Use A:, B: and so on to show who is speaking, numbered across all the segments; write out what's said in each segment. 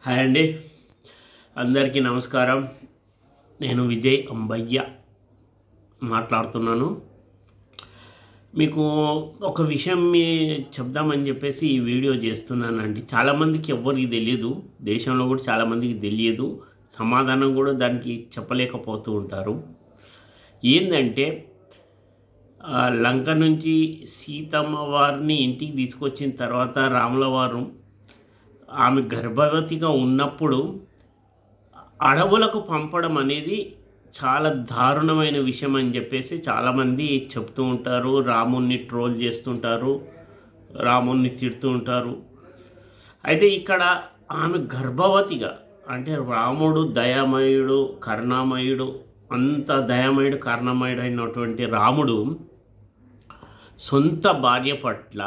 A: Hi అండి, అందరికీ నమస్కారం. నేను విజయ్ అంబయ్య మాట్లాడుతున్నాను. మీకు ఒక విషయం చెప్దామని చెప్పేసి ఈ వీడియో చేస్తున్నానండి. చాలామందికి ఎవ్వరికి తెలియదు, దేశంలో కూడా చాలామందికి తెలియదు, సమాధానం కూడా దానికి చెప్పలేకపోతూ ఉంటారు. ఏంటంటే లంక నుంచి సీతమ్మ వారిని ఇంటికి తీసుకొచ్చిన తర్వాత రాముల వారు ఆమె గర్భవతిగా ఉన్నప్పుడు అడవులకు పంపడం అనేది చాలా దారుణమైన విషయం అని చెప్పేసి చాలామంది చెప్తూ ఉంటారు. రాముణ్ణి ట్రోల్ చేస్తుంటారు, రాముణ్ణి తిడుతూ ఉంటారు. అయితే ఇక్కడ ఆమె గర్భవతిగా, అంటే రాముడు దయామయుడు, కరుణామయుడు, అంత దయామయుడు కరుణామయుడు అయినటువంటి రాముడు సొంత భార్య పట్ల,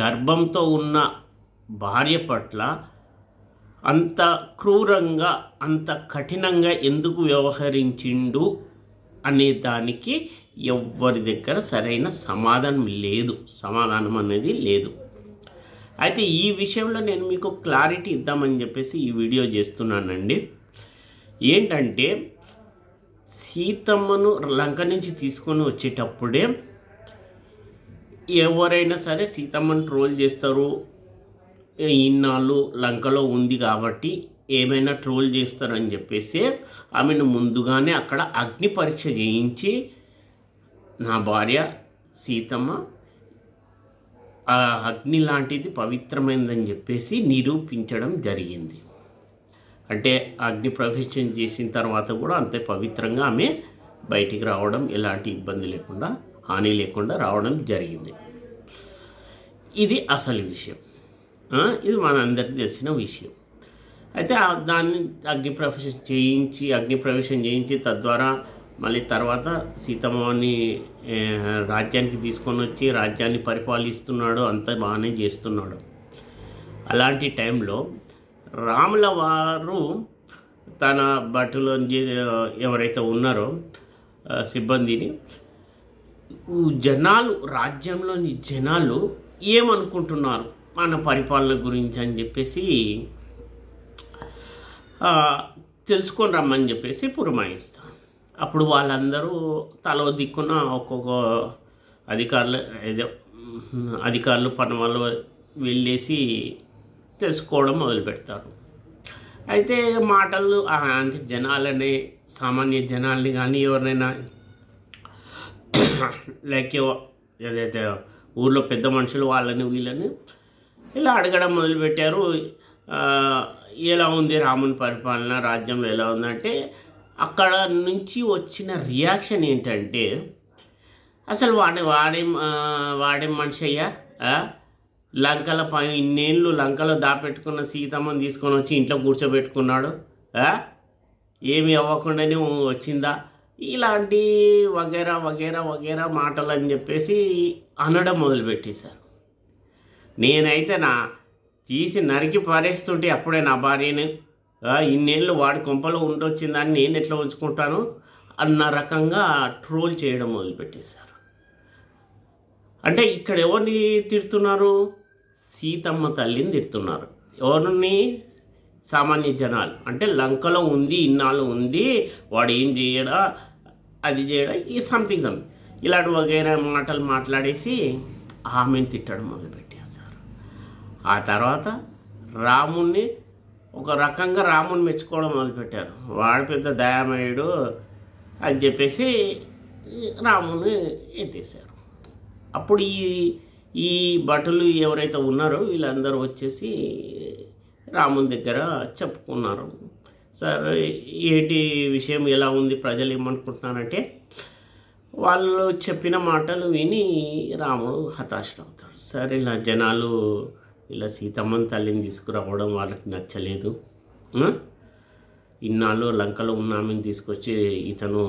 A: గర్భంతో ఉన్న భార్య పట్ల అంత క్రూరంగా, అంత కఠినంగా ఎందుకు వ్యవహరించిండు అనే దానికి ఎవ్వరి దగ్గర సరైన సమాధానం అనేది లేదు. అయితే ఈ విషయంలో నేను మీకు క్లారిటీ ఇద్దామని చెప్పేసి ఈ వీడియో చేస్తున్నానండి. ఏంటంటే సీతమ్మను లంక నుంచి తీసుకొని వచ్చేటప్పుడే ఎవరైనా సరే సీతమ్మను ట్రోల్ చేస్తారు. ఇన్నాళ్ళు లంకలో ఉంది కాబట్టి ఏమైనా ట్రోల్ చేస్తారని చెప్పేసి ఆమెను ముందుగానే అక్కడ అగ్ని పరీక్ష చేయించి నా భార్య సీతమ్మ ఆ అగ్ని లాంటిది పవిత్రమైనదని చెప్పేసి నిరూపించడం జరిగింది. అంటే అగ్ని ప్రవేశం చేసిన తర్వాత కూడా అంతే పవిత్రంగా ఆమె బయటికి రావడం, ఎలాంటి ఇబ్బంది లేకుండా, హాని లేకుండా రావడం జరిగింది. ఇది అసలు విషయం. ఇది మనందరికీ తెలిసిన విషయం. అయితే దాన్ని అగ్నిప్రవేశం చేయించి తద్వారా మళ్ళీ తర్వాత సీతమ్మని రాజ్యానికి తీసుకొని వచ్చి రాజ్యాన్ని పరిపాలిస్తున్నాడు, అంత బాగానే చేస్తున్నాడు. అలాంటి టైంలో రాముల వారు తన భటులో ఎవరైతే ఉన్నారో సిబ్బందిని, రాజ్యంలోని జనాలు ఏమనుకుంటున్నారు మన పరిపాలన గురించి అని చెప్పేసి తెలుసుకొని రమ్మని చెప్పేసి పురమాయిస్తాను. అప్పుడు వాళ్ళందరూ తలో దిక్కున ఒక్కొక్క అధికారులు పని వాళ్ళు వెళ్ళేసి తెలుసుకోవడం మొదలు పెడతారు. అయితే మాటలు అంటే జనాలని, సామాన్య జనాల్ని కానీ ఎవరినైనా లైక్ ఏదైతే ఊళ్ళో పెద్ద మనుషులు వాళ్ళని వీళ్ళని ఇలా అడగడం మొదలుపెట్టారు. ఎలా ఉంది రాముని పరిపాలన, రాజ్యంలో ఎలా ఉందంటే అక్కడ నుంచి వచ్చిన రియాక్షన్ ఏంటంటే, అసలు వాడేం మనిషి అయ్యా, లంకల ఇన్నేళ్ళు లంకలో దాపెట్టుకున్న సీతమ్మని తీసుకొని వచ్చి ఇంట్లో కూర్చోబెట్టుకున్నాడు, ఏమి అవ్వకుండానే వచ్చిందా, ఇలాంటి వగేరా వగేరా వగేరా మాటలు అని చెప్పేసి అనడం మొదలుపెట్టేశారు. నేనైతే తీసి నరికి పారేస్తుంటే అప్పుడే నా భార్యని ఇన్నేళ్ళు వాడి కొంపలో ఉండొచ్చిందని నేను ఎట్లా ఉంచుకుంటాను అన్న రకంగా ట్రోల్ చేయడం మొదలుపెట్టేశారు. అంటే ఇక్కడ ఎవరిని తిడుతున్నారు? సీతమ్మ తల్లిని తిడుతున్నారు. ఎవరిని? సామాన్య జనాలు. అంటే లంకలో ఉంది, ఇన్నాళ్ళు ఉంది, వాడు ఏం చేయడా, అది చేయడా, ఈ సంథింగ్ ఇలాంటి వగైరా మాటలు మాట్లాడేసి ఆమెను తిట్టడం మొదలుపెట్టేశారు. ఆ తర్వాత రాముణ్ణి ఒక రకంగా మెచ్చుకోవడం మొదలుపెట్టారు. వాడు పెద్ద దయామయుడు అని చెప్పేసి రాముని ఎత్తేసారు. అప్పుడు ఈ భటులు ఎవరైతే ఉన్నారో వీళ్ళందరూ వచ్చేసి రాముని దగ్గర చెప్పుకున్నారు. సార్ ఏంటి విషయం, ఎలా ఉంది, ప్రజలు ఏమనుకుంటున్నారంటే, వాళ్ళు చెప్పిన మాటలు విని రాముడు హతాశుడవుతాడు. సార్ ఇలా జనాలు ఇలా సీతమ్మని తల్లిని తీసుకురావడం వాళ్ళకి నచ్చలేదు, ఇన్నాళ్ళు లంకలో ఉన్న ఆమెను తీసుకొచ్చి ఇతను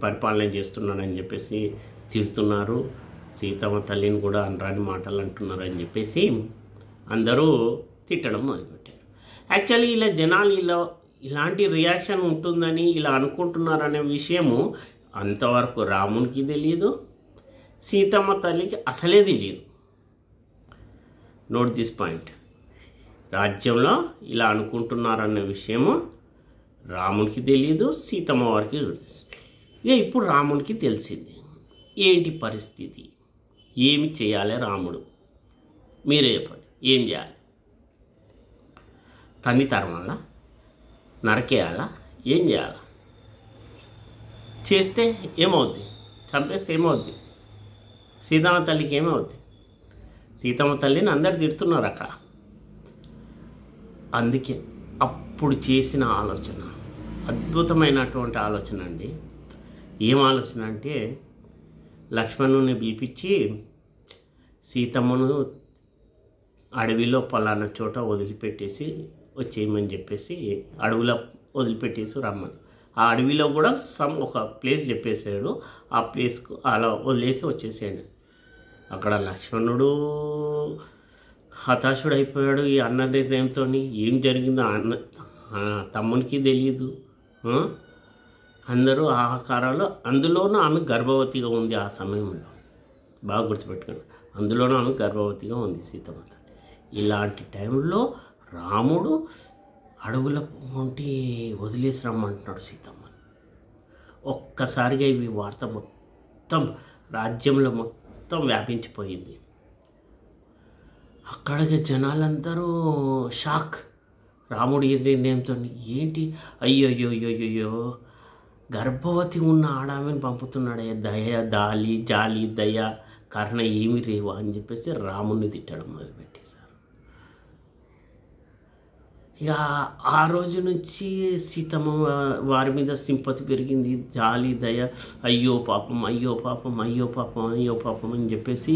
A: పరిపాలన చేస్తున్నాడని చెప్పేసి తిడుతున్నారు, సీతమ్మ తల్లిని కూడా అనరాని మాటలు అంటున్నారు అని చెప్పేసి అందరూ తిట్టడం మొదలుపెట్టారు. యాక్చువల్లీ ఇలా జనాలు ఇలాంటి రియాక్షన్ ఉంటుందని ఇలా అనుకుంటున్నారనే విషయము అంతవరకు రామునికి తెలియదు, సీతమ్మ తల్లికి అసలే తెలియదు. Note this point. రాజ్యంలో ఇలా అనుకుంటున్నారన్న విషయము రామునికి తెలియదు, సీతమ్మ వారికి తెలుసు. ఇక ఇప్పుడు రామునికి తెలిసింది. ఏంటి పరిస్థితి, ఏమి చేయాలి రాముడు? మీరే చెప్పండి, ఏం చేయాలి? తన్ని తరమాలా, నరకేయాలా, ఏం చేయాలా? చేస్తే ఏమవుద్ది? చంపేస్తే ఏమవుద్ది? సీతమ్మ తల్లికి ఏమవుద్ది? సీతమ్మ తల్లిని అందరు తిడుతున్నారు అక్కడ. అందుకే అప్పుడు చేసిన ఆలోచన అద్భుతమైనటువంటి ఆలోచన అండి. ఏం ఆలోచన అంటే, లక్ష్మణుని పిలిపించి సీతమ్మను అడవిలో పలానా చోట వదిలిపెట్టేసి వచ్చేయమని చెప్పేసి అడవిలో వదిలిపెట్టేసి రమ్మని. ఆ అడవిలో కూడా ఒక ప్లేస్ చెప్పేసాడు. ఆ ప్లేస్కు అలా వదిలేసి వచ్చేసాడు. అక్కడ లక్ష్మణుడు హతాశుడు అయిపోయాడు ఈ అన్న నిర్ణయంతో. ఏం జరిగిందో అన్న తమ్మునికి తెలియదు. అందరూ ఆహాకారాలు, అందులోనూ ఆమె గర్భవతిగా ఉంది ఆ సమయంలో. బాగా గుర్తుపెట్టుకోండి, అందులోనూ ఆమె గర్భవతిగా ఉంది సీతమ్మ. ఇలాంటి టైంలో రాముడు అడవుల వంటి వదిలేసి రమ్మంటున్నాడు సీతమ్మని. ఒక్కసారిగా ఇవి వార్త మొత్తం రాజ్యంలో మొత్తం వ్యాపించిపోయింది. అక్కడికి జనాలందరూ షాక్. రాముడి నిర్ణయంతో ఏంటి, అయ్యో గర్భవతి ఉన్న ఆడామెను పంపుతున్నాడే, జాలి దయ కరుణ ఏమి రేవా అని చెప్పేసి రాముడిని తిట్టడం మొదలుపెట్టేశారు. ఇక ఆ రోజు నుంచి సీతమ్మ వారి మీద సింపతి పెరిగింది, జాలి దయ, అయ్యో పాపం అని చెప్పేసి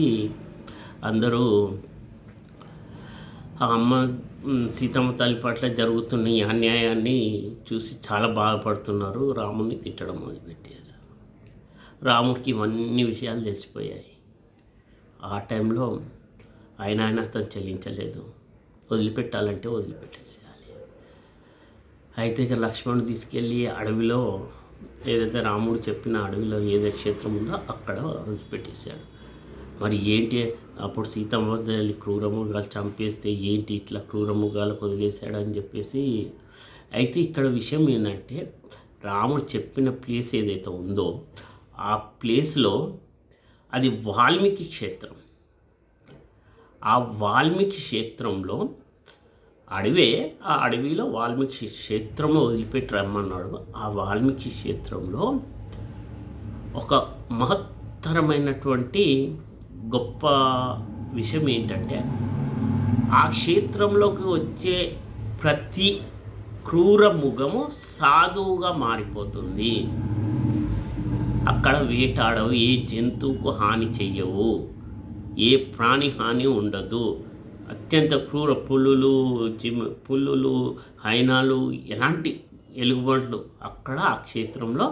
A: అందరూ ఆ అమ్మ సీతమ్మ తల్లి పట్ల జరుగుతున్న ఈ అన్యాయాన్ని చూసి చాలా బాధపడుతున్నారు. రాముడిని తిట్టడం మొదలుపెట్టేశారు. రాముడికి ఇవన్నీ విషయాలు తెలిసిపోయాయి. ఆ టైంలో ఆయన అతను చెల్లించలేదు. వదిలిపెట్టాలంటే వదిలిపెట్టేసేయాలి. అయితే ఇక లక్ష్మణుడు తీసుకెళ్ళి అడవిలో, ఏదైతే రాముడు చెప్పిన అడవిలో ఏదైతే క్షేత్రం ఉందో అక్కడ వదిలిపెట్టేశాడు. మరి ఏంటి అప్పుడు సీతమ్మ తల్లి క్రూరమృగాలు చంపేస్తే ఏంటి ఇట్లా క్రూరమృగాలకు వదిలేశాడని చెప్పేసి. అయితే ఇక్కడ విషయం ఏంటంటే, రాముడు చెప్పిన ప్లేస్ ఏదైతే ఉందో ఆ ప్లేస్లో అది వాల్మీకి క్షేత్రం. ఆ వాల్మీకి క్షేత్రంలో అడవే, ఆ అడవిలో వాల్మీకి క్షేత్రము వదిలిపెట్టి రమ్మన్నాడు. ఆ వాల్మీకి క్షేత్రంలో ఒక మహత్తరమైనటువంటి గొప్ప విషయం ఏంటంటే, ఆ క్షేత్రంలోకి వచ్చే ప్రతి క్రూర మృగము సాధువుగా మారిపోతుంది. అక్కడ వేటాడవు, ఏ జంతువుకు హాని చెయ్యవు, ఏ ప్రాణి హాని ఉండదు. అత్యంత క్రూర పులులు, హైనాలు, ఎలాంటి ఎలుగుబంట్లు అక్కడ ఆ క్షేత్రంలో,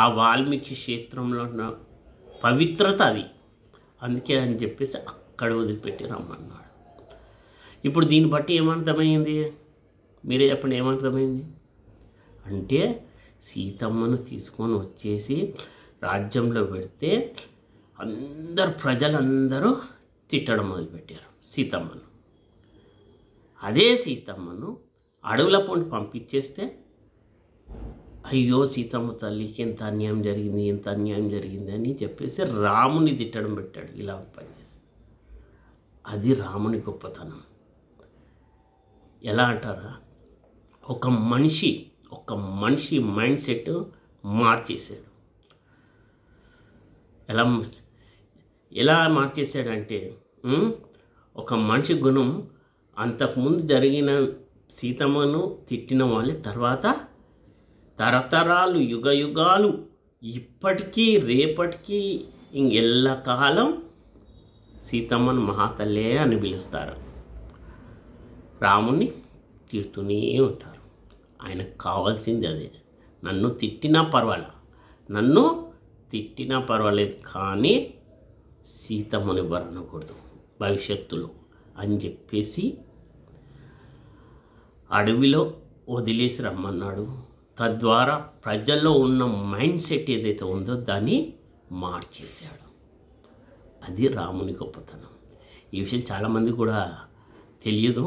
A: ఆ వాల్మీకి క్షేత్రంలో ఉన్న పవిత్రత అది. అందుకే అని చెప్పేసి అక్కడ వదిలిపెట్టి రమ్మన్నాడు. ఇప్పుడు దీన్ని బట్టి ఏమర్థమైంది? మీరే చెప్పండి, ఏమర్థమైంది? అంటే సీతమ్మను తీసుకొని వచ్చేసి రాజ్యంలో పెడితే ప్రజలందరూ తిట్టడం మొదలుపెట్టారు సీతమ్మను. అదే సీతమ్మను అడవుల పొంటి పంపించేస్తే, అయ్యో సీతమ్మ తల్లికి ఎంత అన్యాయం జరిగింది అని చెప్పేసి రాముని తిట్టడం పెట్టాడు. ఇలా పనిచేసి అది రాముని గొప్పతనం. ఎలా అంటారా, ఒక మనిషి మైండ్ సెట్ మార్చేశాడు. ఎలా మార్చేశాడంటే, ఒక మనిషి గుణం అంతకుముందు జరిగిన సీతమ్మను తిట్టిన వాళ్ళే తర్వాత తరతరాలు, యుగాలు, ఇప్పటికీ రేపటికి ఎల్లకాలం సీతమ్మను మహాతల్లే అని పిలుస్తారు. రాముణ్ణి తిడుతూనే ఉంటారు. ఆయనకు కావాల్సింది అదే. నన్ను తిట్టినా పర్వాలేదు కానీ సీతమ్మని ఎవరు అనకూడదు భవిష్యత్తులో అని చెప్పేసి అడవిలో వదిలేసి రమ్మన్నాడు. తద్వారా ప్రజల్లో ఉన్న మైండ్ సెట్ ఏదైతే ఉందో దాన్ని మార్చేశాడు. అది రాముని గొప్పతనం. ఈ విషయం చాలామంది కూడా తెలియదు.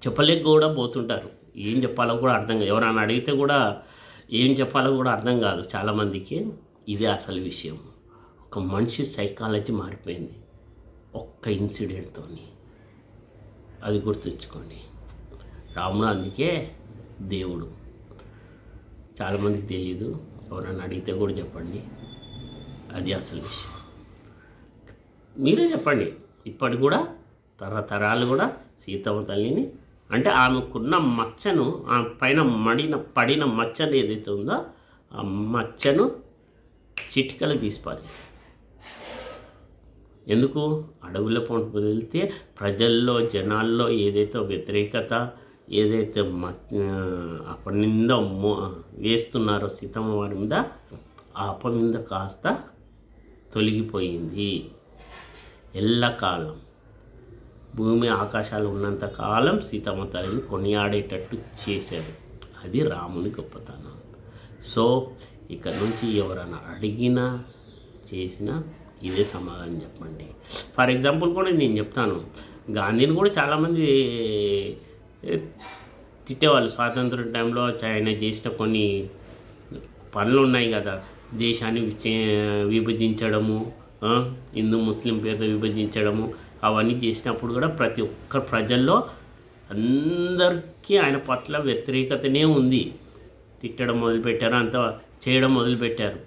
A: చెప్పలేక కూడా పోతుంటారు. ఏం చెప్పాలో కూడా అర్థం కాదు. ఎవరైనా అడిగితే కూడా ఏం చెప్పాలో కూడా అర్థం కాదు చాలామందికి. ఇదే అసలు విషయం. ఒక మనిషి సైకాలజీ మారిపోయింది ఒక్క ఇన్సిడెంట్తో. అది గుర్తుంచుకోండి. రాముడు అందుకే దేవుడు. చాలామందికి తెలియదు. ఎవరైనా అడిగితే కూడా చెప్పండి. అది అసలు విషయం. మీరే చెప్పండి. ఇప్పటి కూడా తరతరాలు కూడా సీతమ్మ తల్లిని, అంటే ఆమెకున్న మచ్చను, ఆమె పైన పడిన మచ్చను ఏదైతే ఉందో ఆ మచ్చను చిటికలు తీసి పారేశారు. ఎందుకు? అడవుల పొంట వదిలితే ప్రజల్లో జనాల్లో ఏదైతే వ్యతిరేకత, ఏదైతే అప్పటి నింద వేస్తున్నారో సీతమ్మ వారి మీద, ఆ అపనింద కాస్త తొలగిపోయింది. ఎల్లకాలం భూమి ఆకాశాలు ఉన్నంత కాలం సీతమ్మ తల్లిని కొనియాడేటట్టు చేశాడు. అది రాముని గొప్పతనం. సో ఇక్కడ నుంచి ఎవరైనా అడిగినా చేసినా ఇదే సమాధానం చెప్పండి. ఫర్ ఎగ్జాంపుల్ కూడా నేను చెప్తాను, గాంధీని కూడా చాలామంది తిట్టేవాళ్ళు. స్వాతంత్రం టైంలో ఆయన చేసిన కొన్ని పనులు ఉన్నాయి కదా, దేశాన్ని విభజించడము, హిందూ ముస్లిం పేరుతో విభజించడము, అవన్నీ చేసినప్పుడు కూడా ప్రతి ఒక్క ప్రజల్లో అందరికీ ఆయన పట్ల వ్యతిరేకతనే ఉంది. తిట్టడం మొదలుపెట్టారు, అంత చేయడం మొదలుపెట్టారు.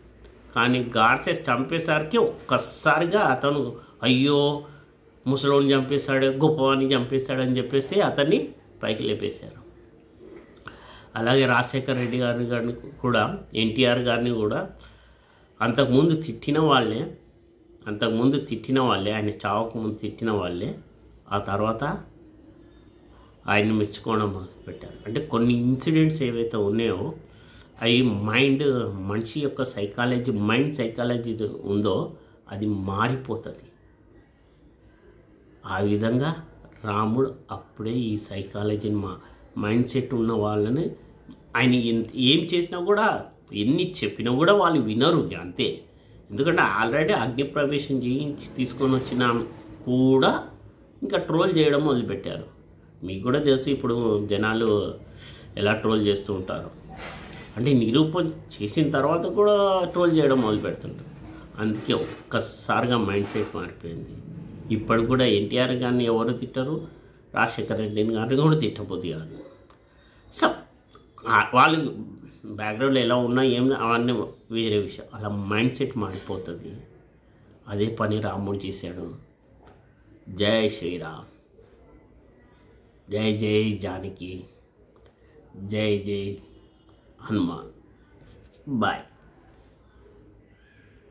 A: కానీ గాడ్సే చంపేసరికి ఒక్కసారిగా అతను అయ్యో ముసలోని చంపేశాడు, గొప్పవాడిని చంపేశాడని చెప్పేసి అతన్ని పైకి లేపేశారు. అలాగే రాజశేఖర్ రెడ్డి గారిని కూడా, ఎన్టీఆర్ గారిని కూడా అంతకుముందు తిట్టిన వాళ్ళే, ఆయన చావకు ముందు తిట్టిన వాళ్ళే ఆ తర్వాత ఆయన్ని మెచ్చుకోవడం మొదలుపెట్టారు. అంటే కొన్ని ఇన్సిడెంట్స్ ఏవైతే ఉన్నాయో అవి మనిషి యొక్క మైండ్ సైకాలజీ ఉందో అది మారిపోతుంది. ఆ విధంగా రాముడు అప్పుడే ఈ సైకాలజీని మైండ్ సెట్ ఉన్న వాళ్ళని ఆయన ఏం చేసినా కూడా, ఎన్ని చెప్పినా కూడా వాళ్ళు వినరు అంతే. ఎందుకంటే ఆల్రెడీ అగ్నిప్రవేశం చేయించి తీసుకొని వచ్చిన కూడా ఇంకా ట్రోల్ చేయడం మొదలుపెట్టారు. మీకు కూడా తెలుసు ఇప్పుడు జనాలు ఎలా ట్రోల్ చేస్తూ ఉంటారు. అంటే నిరూపణ చేసిన తర్వాత కూడా ట్రోల్ చేయడం మొదలు పెడుతుంటారు. అందుకే ఒక్కసారిగా మైండ్ సెట్ మారిపోయింది. ఇప్పుడు కూడా ఎన్టీఆర్ గారిని ఎవరు తిట్టరు, రాజశేఖర రెడ్డిని గారిని కూడా తిట్టబోద్ది కాదు. సో వాళ్ళు బ్యాక్గ్రౌండ్లో ఎలా ఉన్నా ఏం అవన్నీ వేరే విషయం. అలా మైండ్ సెట్ మారిపోతుంది. అదే పని రాముడు చేశాడు. జై శ్రీరామ్, జై జై జానకి, జై జై హనుమాన్. బాయ్.